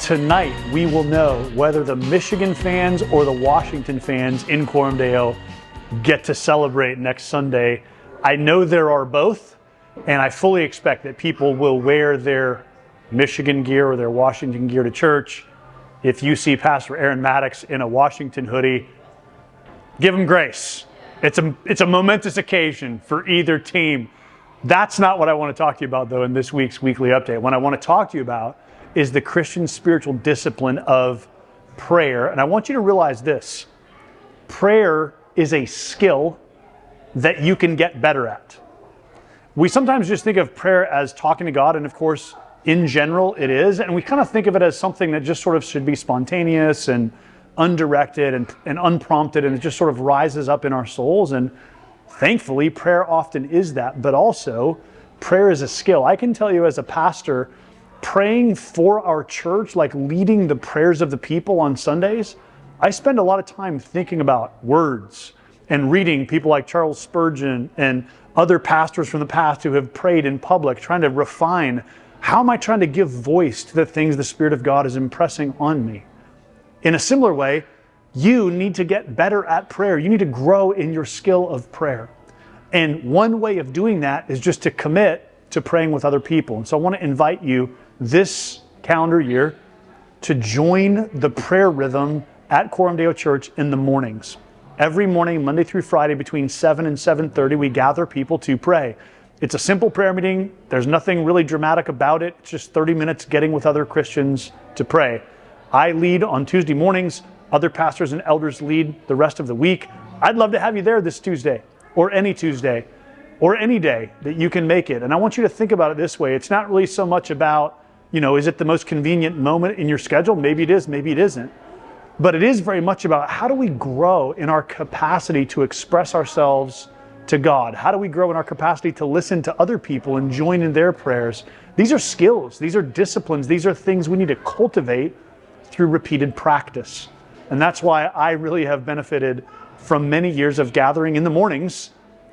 tonight we will know whether the Michigan fans or the Washington fans in Coram Deo get to celebrate next Sunday. I know there are both, and I fully expect that people will wear their Michigan gear or their Washington gear to church. If you see Pastor Aaron Maddox in a Washington hoodie, give him grace. It's a momentous occasion for either team. That's not what I want to talk to you about, though, in this week's weekly update. What I want to talk to you about is the Christian spiritual discipline of prayer. And I want you to realize this. Prayer is a skill that you can get better at. We sometimes just think of prayer as talking to God, and of course, in general, it is. And we kind of think of it as something that just sort of should be spontaneous and undirected and unprompted, and it just sort of rises up in our souls. And thankfully, prayer often is that, but also prayer is a skill. I can tell you as a pastor, praying for our church, like leading the prayers of the people on Sundays, I spend a lot of time thinking about words and reading people like Charles Spurgeon and other pastors from the past who have prayed in public, trying to refine, how am I trying to give voice to the things the Spirit of God is impressing on me? In a similar way, you need to get better at prayer. You need to grow in your skill of prayer. And one way of doing that is just to commit to praying with other people. And so I want to invite you this calendar year to join the prayer rhythm at Coram Deo Church in the mornings. Every morning, Monday through Friday, between 7 and 7:30, we gather people to pray. It's a simple prayer meeting. There's nothing really dramatic about it. It's just 30 minutes getting with other Christians to pray. I lead on Tuesday mornings. Other pastors and elders lead the rest of the week. I'd love to have you there this Tuesday, or any Tuesday, or any day that you can make it. And I want you to think about it this way. It's not really so much about, is it the most convenient moment in your schedule? Maybe it is, maybe it isn't. But it is very much about how do we grow in our capacity to express ourselves to God? How do we grow in our capacity to listen to other people and join in their prayers? These are skills. These are disciplines. These are things we need to cultivate through repeated practice. And that's why I really have benefited from many years of gathering in the mornings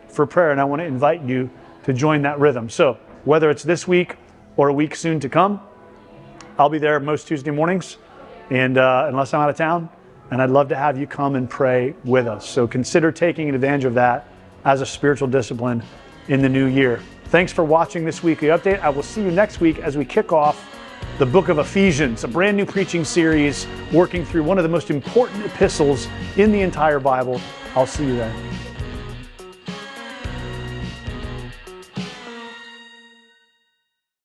for prayer. And I want to invite you to join that rhythm. So whether it's this week or a week soon to come, I'll be there most Tuesday mornings, and unless I'm out of town, and I'd love to have you come and pray with us. So consider taking advantage of that as a spiritual discipline in the new year. Thanks for watching this weekly update. I will see you next week as we kick off the book of Ephesians, a brand new preaching series working through one of the most important epistles in the entire Bible. I'll see you then.